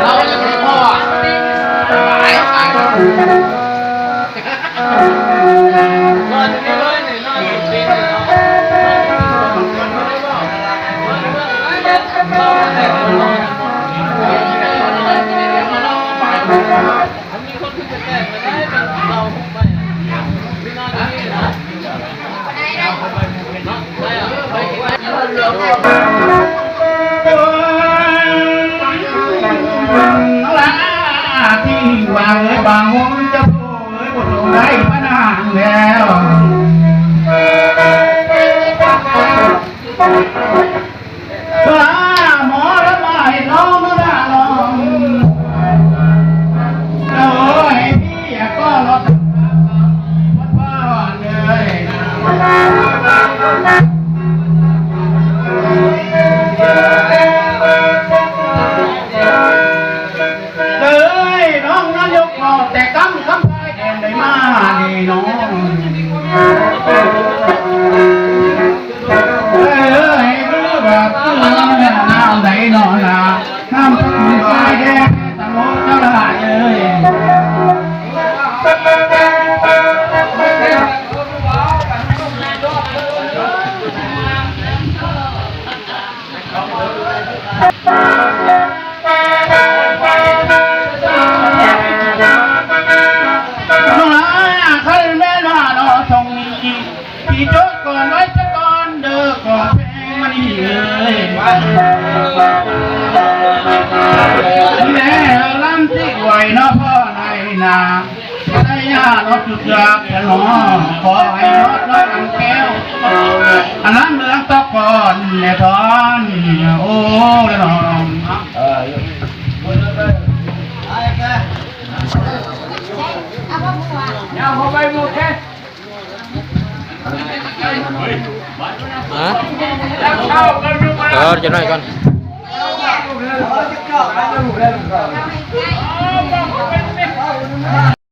เราจะเป็นพ่อหายนอนตรงนี้เลยนี่นอนอยู่เตียงเลยเนาะมีคนขึ้นจะแก้ไม่ได้เป็นเราไปไม่นอนที่นี่นะได้อะไปเรือที่วางเลยบางหัวจะโผล่เลยบนลงได้พนางแล้วหมอละไม่น้องมาด่าน้องโอ้ยพี่ก็รถวัดบ้านเลยน้องนายกแต่กำไทยแอนได้มาดีน้องรู้แบบน้ำไหนนอนละน้ำพักไฟแดงตะโมเจ้าละเอ้ยพี่โจ๊กก่อนไว้จะก่อนเด้อก่อนเพลงมันนี่เลยแม่ลำที่ไหวนะพ่อในนาได้ยาลดจุดยากจะหนอขอให้ยอดน้องแก้วอันนั้นเมืองตะกอนแน่ทอนโอ้ยน้องเอาเข้าไปหมดแค่hả cho nói con